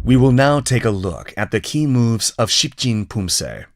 We will now take a look at the key moves of SIPJIN Poomsae.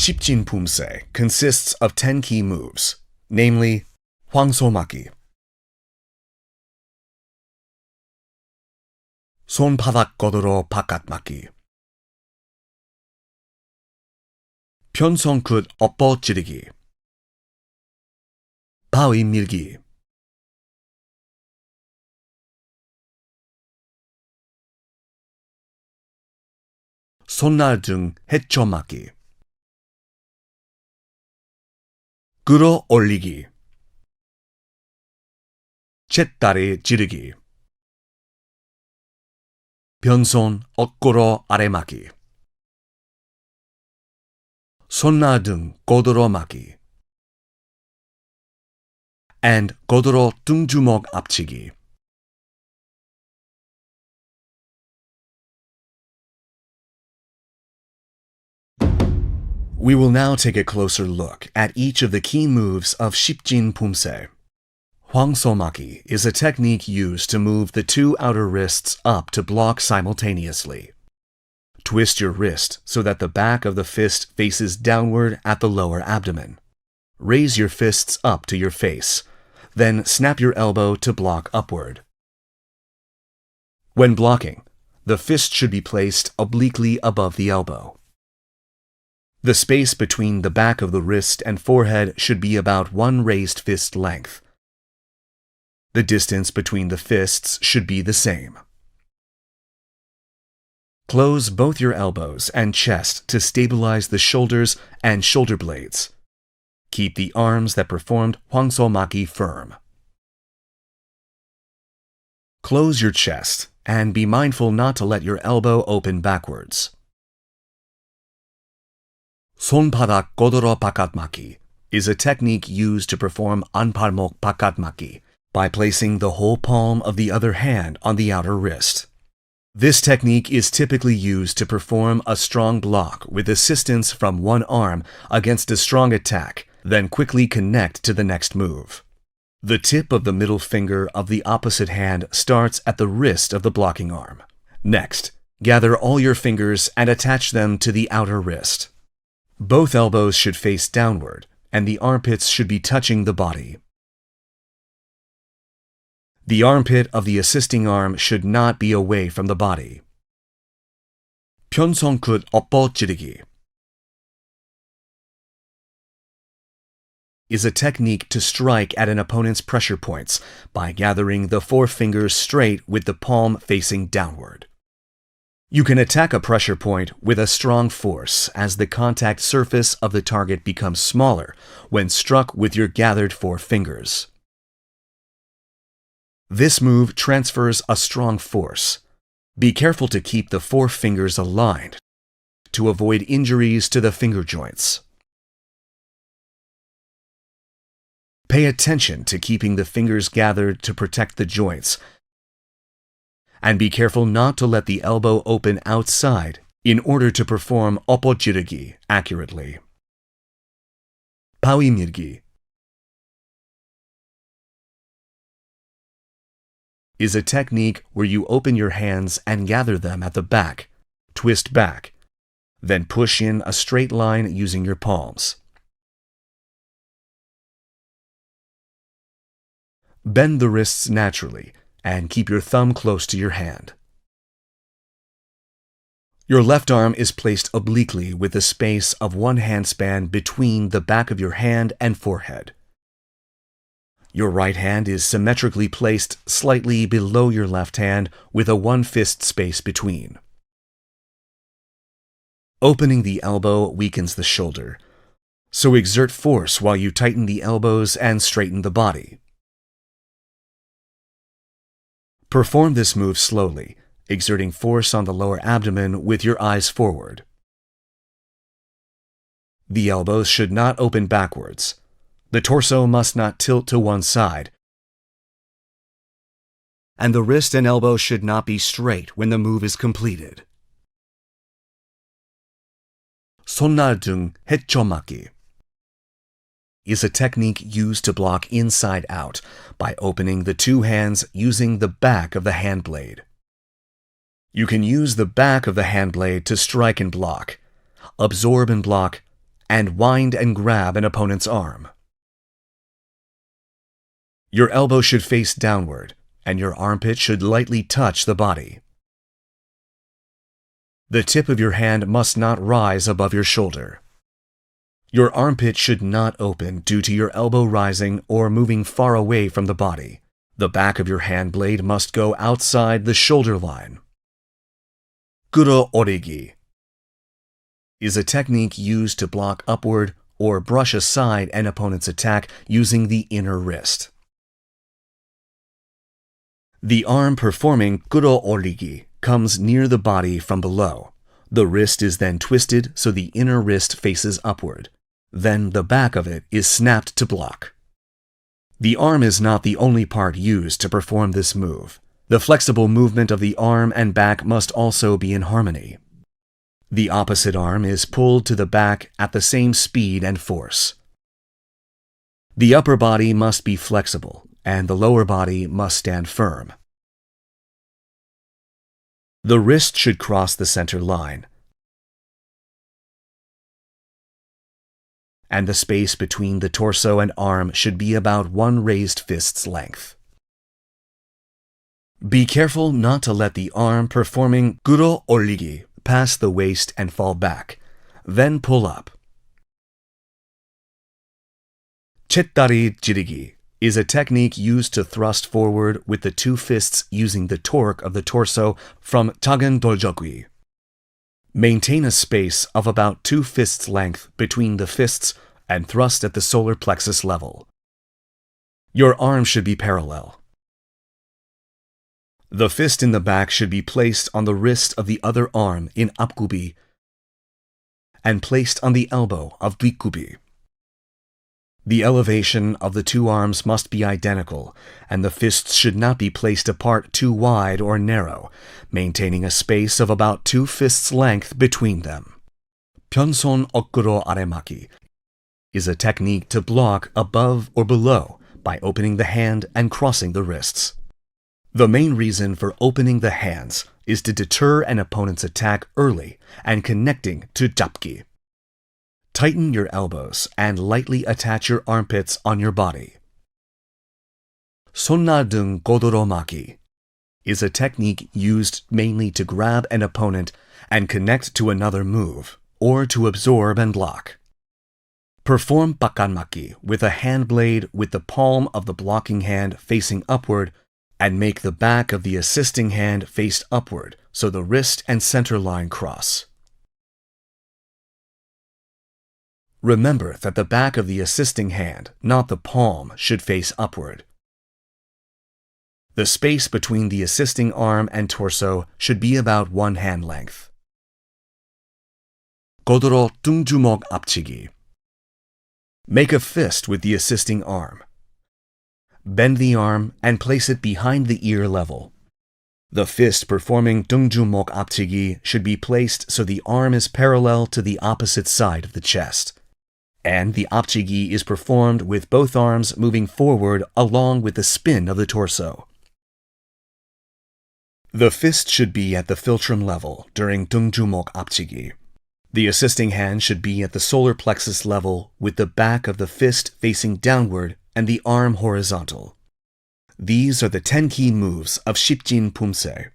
SIPJIN Poomsae consists of 10 key moves, namely hwangso-Makki, son-badak kodureo-Makki, opeun-son-nal-jireugi, bawi-Milgi, son-nal-deung-momtong-Hecho-Makki, kodeo-olligi, chettari-jireugi, son-nal-otkoreo-arae-Makki, son-nal-deung-momtong-Makki, and kodureo-Makki. We will now take a closer look at each of the key moves of SIPJIN Poomsae. Hwangso-Makki is a technique used to move the two outer wrists up to block simultaneously. Twist your wrist so that the back of the fist faces downward at the lower abdomen. Raise your fists up to your face, then snap your elbow to block upward. When blocking, the fist should be placed obliquely above the elbow. The space between the back of the wrist and forehead should be about one raised fist length. The distance between the fists should be the same. Close both your elbows and chest to stabilize the shoulders and shoulder blades. Keep the arms that performed hwangso-Makki firm. Close your chest and be mindful not to let your elbow open backwards. son-badak kodureo-Makki is a technique used to perform Makki by placing the whole palm of the other hand on the outer wrist. This technique is typically used to perform a strong block with assistance from one arm against a strong attack, then quickly connect to the next move. The tip of the middle finger of the opposite hand starts at the wrist of the blocking arm. Next, gather all your fingers and attach them to the outer wrist. Both elbows should face downward, and the armpits should be touching the body. The armpit of the assisting arm should not be away from the body. opeun-son-nal-jireugi is a technique to strike at an opponent's pressure points by gathering the four fingers straight with the palm facing downward. You can attack a pressure point with a strong force as the contact surface of the target becomes smaller when struck with your gathered four fingers. This move transfers a strong force. Be careful to keep the four fingers aligned to avoid injuries to the finger joints. Pay attention to keeping the fingers gathered to protect the joints, and be careful not to let the elbow open outside in order to perform opeun-son-nal-jireugi accurately. Bawi-Milgi is a technique where you open your hands and gather them at the back, twist back, then push in a straight line using your palms. Bend the wrists naturally and keep your thumb close to your hand. Your left arm is placed obliquely with the space of one handspan between the back of your hand and forehead. Your right hand is symmetrically placed slightly below your left hand with a one-fist space between. Opening the elbow weakens the shoulder, so exert force while you tighten the elbows and straighten the body. Perform this move slowly, exerting force on the lower abdomen with your eyes forward. The elbows should not open backwards. The torso must not tilt to one side, and the wrist and elbow should not be straight when the move is completed. Son-nal-deung-momtong-Hecho-Makki is a technique used to block inside out by opening the two hands using the back of the hand blade. You can use the back of the hand blade to strike and block, absorb and block, and wind and grab an opponent's arm. Your elbow should face downward, and your armpit should lightly touch the body. The tip of your hand must not rise above your shoulder. Your armpit should not open due to your elbow rising or moving far away from the body. The back of your hand blade must go outside the shoulder line. Kodeo-olligi is a technique used to block upward or brush aside an opponent's attack using the inner wrist. The arm performing kodeo-olligi comes near the body from below. The wrist is then twisted so the inner wrist faces upward. Then the back of it is snapped to block. The arm is not the only part used to perform this move. The flexible movement of the arm and back must also be in harmony. The opposite arm is pulled to the back at the same speed and force. The upper body must be flexible, and the lower body must stand firm. The wrist should cross the center line, and the space between the torso and arm should be about one raised fist's length. Be careful not to let the arm performing kodeo-olligi pass the waist and fall back, then pull up. Chettari-jireugi is a technique used to thrust forward with the two fists using the torque of the torso from tagen-doljokui. Maintain a space of about 2 fists length between the fists and thrust at the solar plexus level. Your arm should be parallel. The fist in the back should be placed on the wrist of the other arm in apgubi and placed on the elbow of bikubi. The elevation of the two arms must be identical, and the fists should not be placed apart too wide or narrow, maintaining a space of about 2 fists length between them. Opeun-son-nal-Arae-Makki is a technique to block above or below by opening the hand and crossing the wrists. The main reason for opening the hands is to deter an opponent's attack early and connecting to japki. Tighten your elbows and lightly attach your armpits on your body. Son-nal-deung-momtong-Makki is a technique used mainly to grab an opponent and connect to another move, or to absorb and block. Perform bakan-Makki with a hand blade with the palm of the blocking hand facing upward and make the back of the assisting hand face upward so the wrist and center line cross. Remember that the back of the assisting hand, not the palm, should face upward. The space between the assisting arm and torso should be about 1 hand length. kodureo-Makki. Make a fist with the assisting arm. Bend the arm and place it behind the ear level. The fist performing Makki should be placed so the arm is parallel to the opposite side of the chest, and the apchigi is performed with both arms moving forward along with the spin of the torso. The fist should be at the philtrum level during Makki. The assisting hand should be at the solar plexus level with the back of the fist facing downward and the arm horizontal. These are the 10 key moves of SIPJIN Poomsae.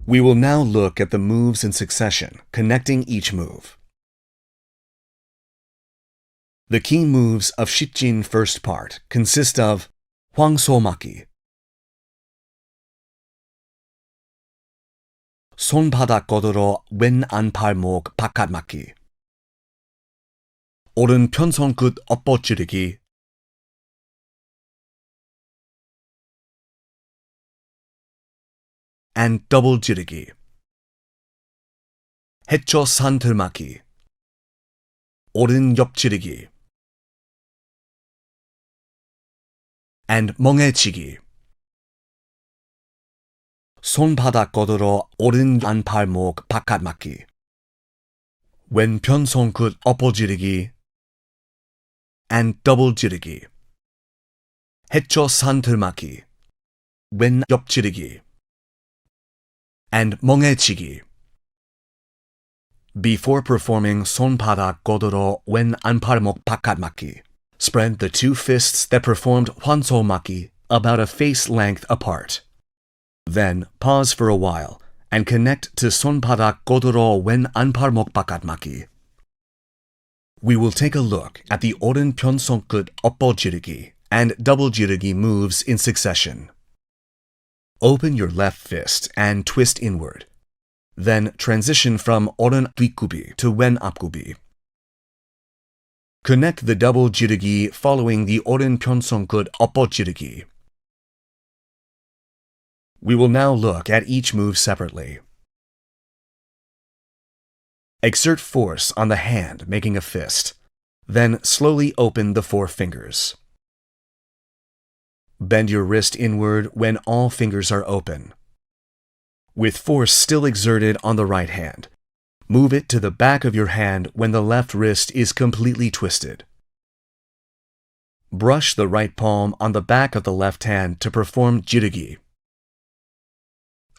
We will now look at the moves in succession, connecting each move. The key moves of SIPJIN first part consist of hwangso-Makki, son-badak koduro wen anpalmok Makki, opeun-son-nal opo-jireugi, and double-jireugi, hecho-san-nal-Makki, opeun-son-nal-jireugi, and Mangechigi. son-badak koduro opeun-son-nal-arae-Makki, opeun-son-nal opo-jireugi, and double-jireugi, hecho-san-nal-Makki, opeun-son-nal-jireugi, and Mangechigi. Before performing son-badak koduro opeun-son-nal-arae-Makki, spread the 2 fists that performed hwangso-Makki about a face length apart. Then pause for a while and connect to son-badak koduro opeun-son-nal-arae-Makki. We will take a look at the opeun-son-nal opo-jireugi and double-jireugi moves in succession. Open your left fist and twist inward. Then transition from opeun-son-nal-deung-momtong-Makki to wen-apgubi. Connect the double-jireugi following the opeun-son-nal opo-jireugi. We will now look at each move separately. Exert force on the hand, making a fist. Then slowly open the 4 fingers. Bend your wrist inward when all fingers are open. With force still exerted on the right hand, move it to the back of your hand when the left wrist is completely twisted. Brush the right palm on the back of the left hand to perform jireugi.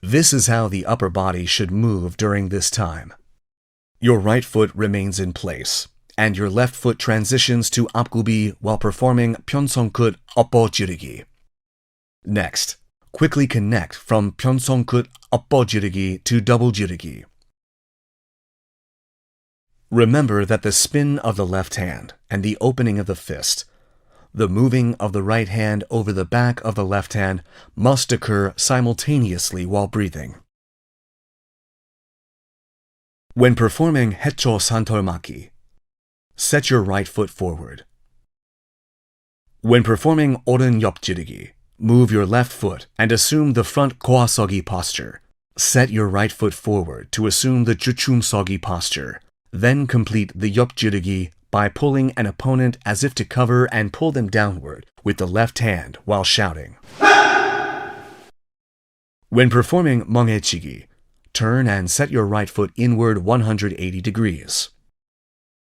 This is how the upper body should move during this time. Your right foot remains in place, and your left foot transitions to apgubi while performing opeun-son-nal opo-jireugi. Next, quickly connect from opeun-son-nal opo-jireugi to double-jireugi. Remember that the spin of the left hand and the opening of the fist, the moving of the right hand over the back of the left hand, must occur simultaneously while breathing. When performing hecho-san-nal-Makki, set your right foot forward. When performing opeun-son-nal-jireugi, move your left foot and assume the front koasogi posture. Set your right foot forward to assume the juchum-sogi posture. Then complete the yop-jireugi by pulling an opponent as if to cover and pull them downward with the left hand while shouting. When performing Mangechigi, turn and set your right foot inward 180 degrees.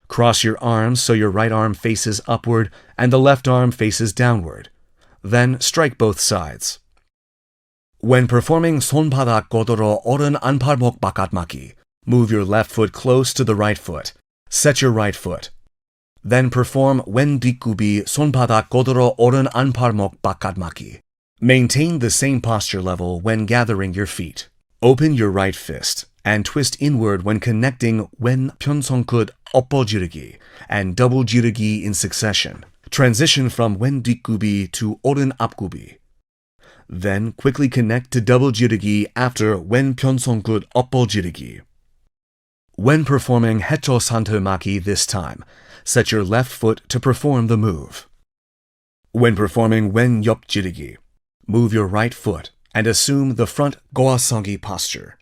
Cross your arms so your right arm faces upward and the left arm faces downward. Then strike both sides. When performing son-badak koduro opeun-son-nal-arae-Makki, move your left foot close to the right foot. Set your right foot. Then perform wen-dikubi son-badak koduro opeun-son-nal-arae-Makki. Maintain the same posture level when gathering your feet. Open your right fist and twist inward when connecting wen-opeun-son-nal opo-jireugi and double-jireugi in succession Transition from wen-뒷굽이 to opeun-앞굽이. Then quickly connect to double-jireugi after wen-pyeon-son-nal-jireugi. When performing hecho-son-nal-Makki this time, set your left foot to perform the move. When performing wen-yeop-jireugi, move your right foot and assume the front go-asogi posture.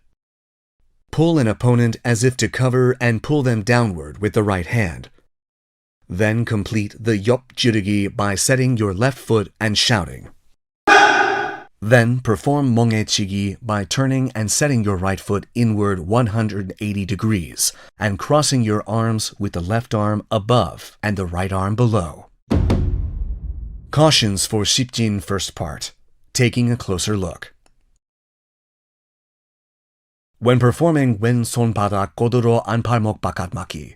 Pull an opponent as if to cover and pull them downward with the right hand. Then complete the yeop-jireugi by setting your left foot and shouting. Then perform Mangechigi by turning and setting your right foot inward 180 degrees and crossing your arms with the left arm above and the right arm below. Cautions for SIPJIN first part. Taking a closer look. When performing son-badak kodureo-Makki,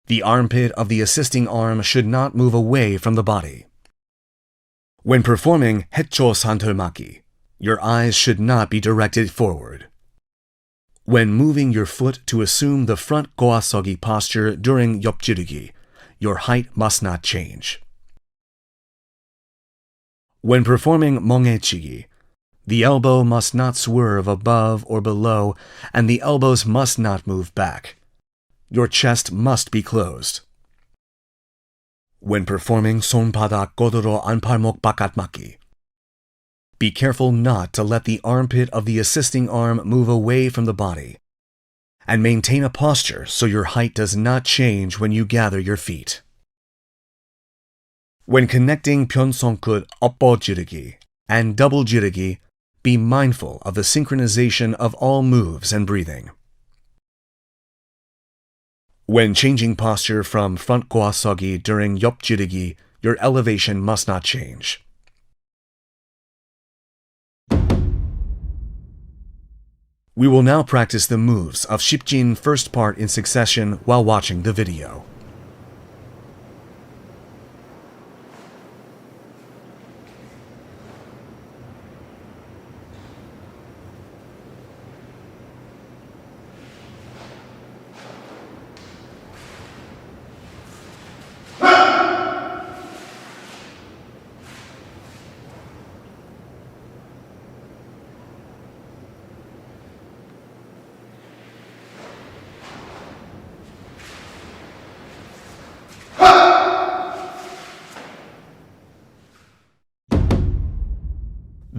the armpit of the assisting arm should not move away from the body. When performing hecho-son-nal-Makki, your eyes should not be directed forward. When moving your foot to assume the front go-asogi posture during yeop-jireugi, your height must not change. When performing Mangechigi, the elbow must not swerve above or below, and the elbows must not move back. Your chest must be closed. When performing son-badak kodureo-Makki, be careful not to let the armpit of the assisting arm move away from the body, and maintain a posture so your height does not change when you gather your feet. When connecting opeun-son-nal-jireugi and double-jireugi, be mindful of the synchronization of all moves and breathing. When changing posture from front go-asogi during yeop-jireugi, your elevation must not change. We will now practice the moves of SIPJIN first part in succession while watching the video.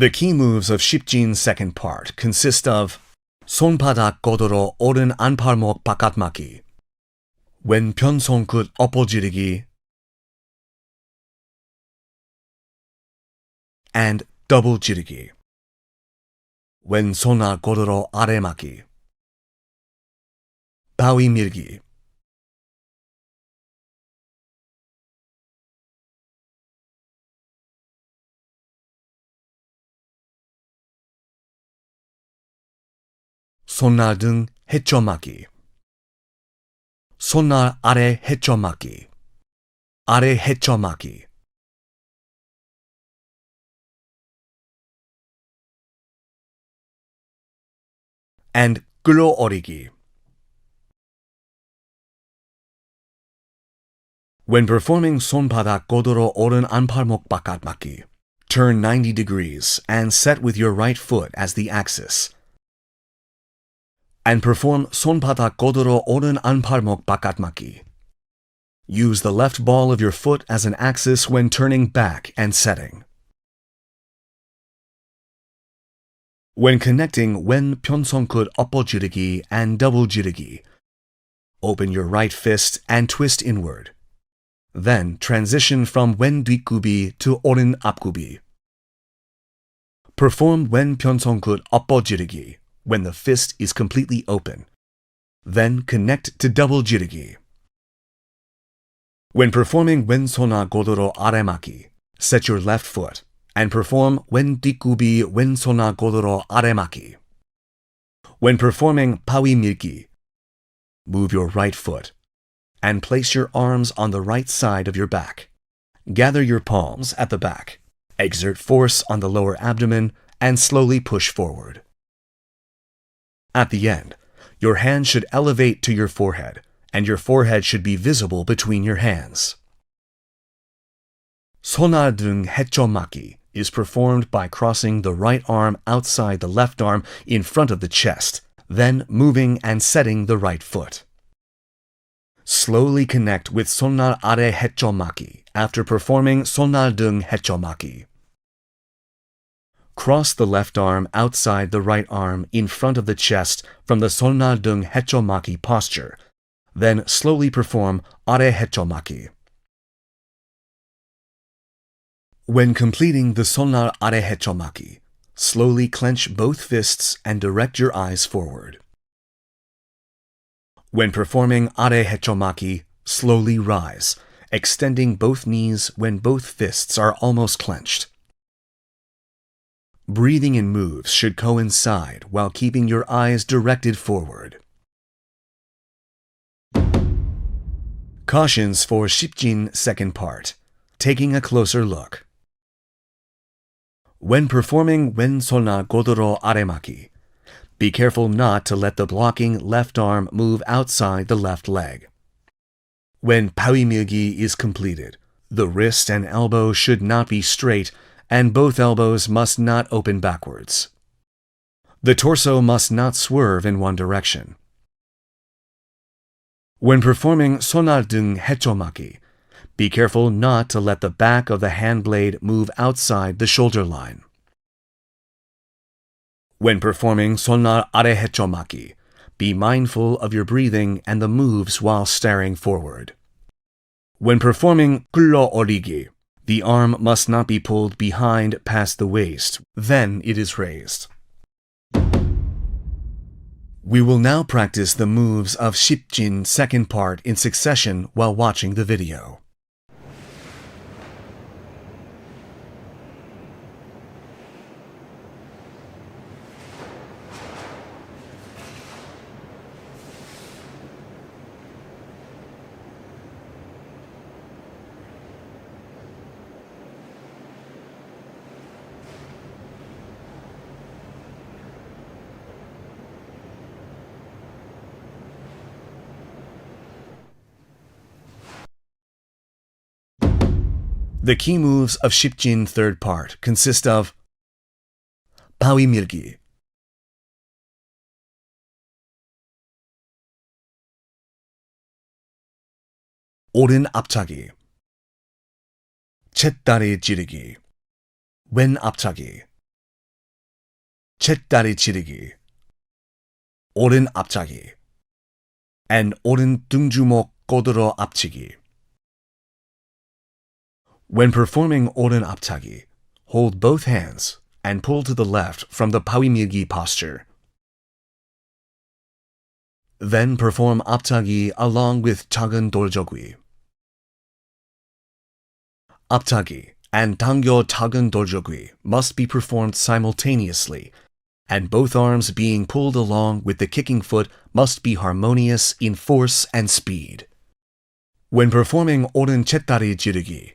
The key moves of SIPJIN's second part consist of son-badak kodureo-Makki, wen-pyeon-son-nal-jireugi, and double-jireugi, son-nal-otkoreo-Makki, bawi-Milgi. son-nal-deung-momtong-Hecho-Makki, son-nal-arae-Makki, Makki, and kodeo-olligi. When performing son-badak kodureo-Makki, turn 90 degrees and set with your right foot as the axis. And perform son-badak kodureo-Makki. Use the left ball of your foot as an axis when turning back and setting. When connecting wen-pyeon-son-nal-jireugi and double-jireugi, open your right fist and twist inward. Then transition from wen-뒷굽이 to opeun-앞굽이. Perform wen-pyeon-son-nal-jireugi when the fist is completely open. Then connect to double-jireugi. When performing son-nal-arae-Makki, set your left foot and perform wen-뒷굽이 son-nal-arae-Makki. When performing bawi-Milgi, move your right foot and place your arms on the right side of your back. Gather your palms at the back. Exert force on the lower abdomen and slowly push forward. At the end, your hand should elevate to your forehead, and your forehead should be visible between your hands. son-nal-deung-momtong-Hecho-Makki is performed by crossing the right arm outside the left arm in front of the chest, then moving and setting the right foot. Slowly connect with son-nal-arae-Makki after performing son-nal-deung-Makki. Cross the left arm outside the right arm in front of the chest from the son-nal-deung-Makki posture, then slowly perform arae-Makki. When completing the son-nal-arae-Makki, slowly clench both fists and direct your eyes forward. When performing arae-Makki, slowly rise, extending both knees when both fists are almost clenched. Breathing and moves should coincide while keeping your eyes directed forward. Cautions for SIPJIN second part. Taking a closer look. When performing kodureo-Makki, be careful not to let the blocking left arm move outside the left leg. When bawi-Milgi is completed, the wrist and elbow should not be straight, and both elbows must not open backwards. The torso must not swerve in one direction. When performing son-nal-deung-Makki, be careful not to let the back of the hand blade move outside the shoulder line. When performing son-nal-arae-Makki, be mindful of your breathing and the moves while staring forward. When performing kodeo-olligi, the arm must not be pulled behind past the waist, then it is raised. We will now practice the moves of SIPJIN second part in succession while watching the video. The key moves of SIPJIN third part consist of bawi-Milgi, opeun-son-nal-jireugi, chettari-jireugi, wen-son-nal-jireugi, chettari-jireugi, opeun-son-nal-jireugi, and opeun-son-nal-kodureo-Makki. When performing opeun-son-nal-jireugi, hold both hands and pull to the left from the bawi-Milgi posture. Then perform son-nal-jireugi along with son-nal-deung-momtong-Makki. son-nal-jireugi and son-nal-deung-momtong-Makki must be performed simultaneously, and both arms being pulled along with the kicking foot must be harmonious in force and speed. When performing opeun-chettari-jireugi,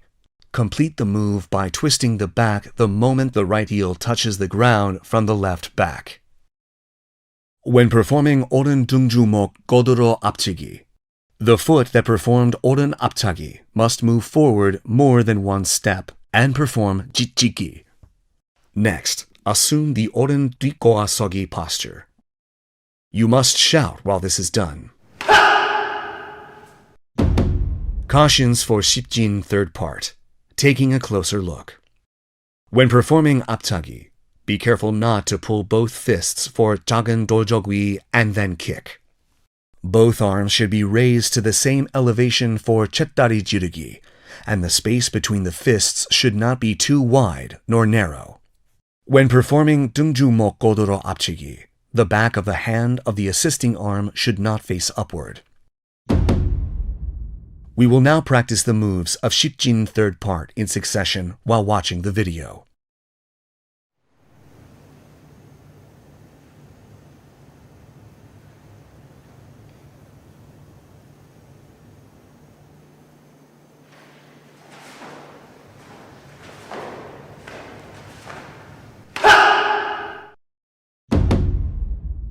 complete the move by twisting the back the moment the right heel touches the ground from the left back. When performing opeun-son-nal-deung-momtong-Makki, the foot that performed opeun-son-nal-jireugi must move forward more than one step and perform jichiki. Next, assume the opeun-son-nal-deung-momtong-Makki posture. You must shout while this is done. Cautions for SIPJIN third part. Taking a closer look. When performing son-nal-jireugi, be careful not to pull both fists for son-nal-deung-momtong-Makki and then kick. Both arms should be raised to the same elevation for chettari-jireugi, and the space between the fists should not be too wide nor narrow. When performing deung-momtong-Kodureo-Makki, the back of the hand of the assisting arm should not face upward. We will now practice the moves of SIPJIN third part in succession while watching the video.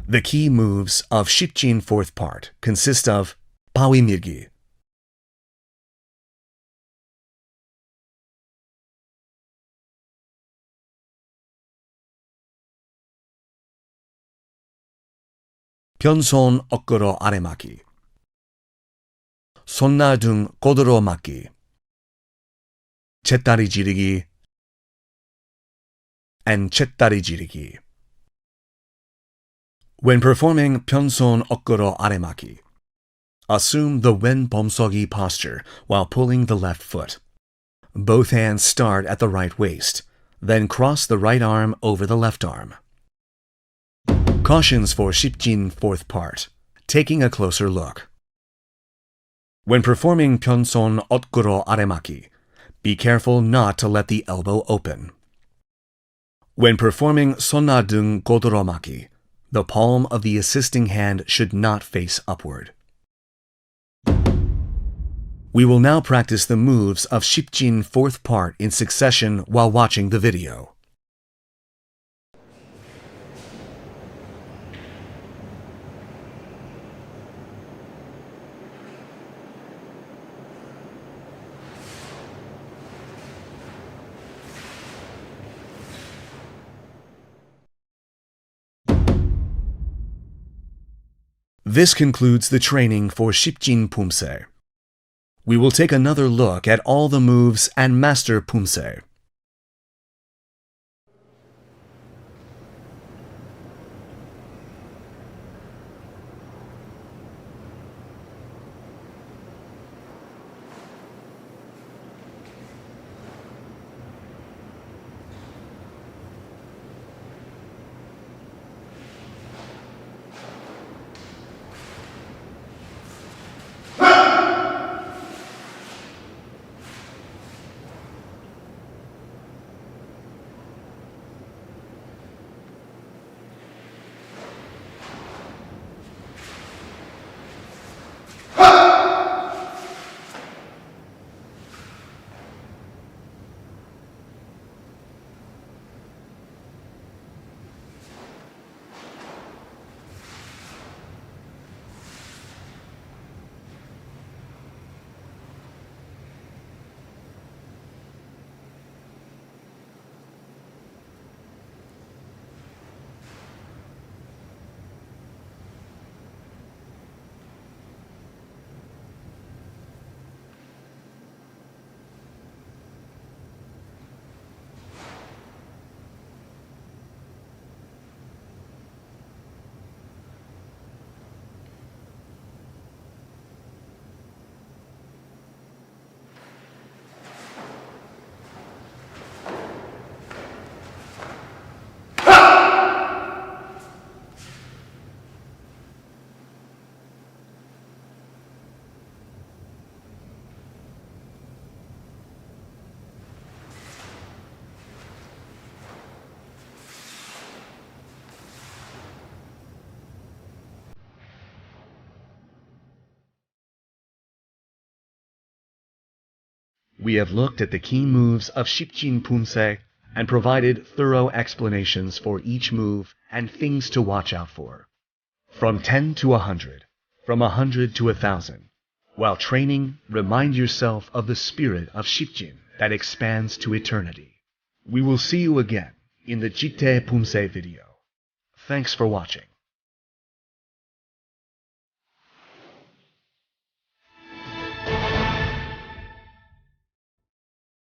The key moves of SIPJIN fourth part consist of bawi-Milgi, opeun-son-nal-Okkoreo-Makki, son-nal-deung-momtong-Makki, chettari-jireugi, and chettari-jireugi. When performing opeun-son-nal-Okkoreo-Makki, assume the wen-bomsogi posture while pulling the left foot. Both hands start at the right waist, then cross the right arm over the left arm. Cautions for SIPJIN fourth part. Taking a closer look. When performing opeun-son-nal-Okkoreo-Makki, be careful not to let the elbow open. When performing son-nal-deung-momtong-Makki, the palm of the assisting hand should not face upward. We will now practice the moves of SIPJIN fourth part in succession while watching the video. This concludes the training for SIPJIN Poomsae. We will take another look at all the moves and master Poomsae. We have looked at the key moves of SIPJIN Poomsae and provided thorough explanations for each move and things to watch out for. From 10 to 100, from 100 to 1,000. While training, remind yourself of the spirit of SIPJIN that expands to eternity. We will see you again in the Jite Poomsae video. Thanks for watching.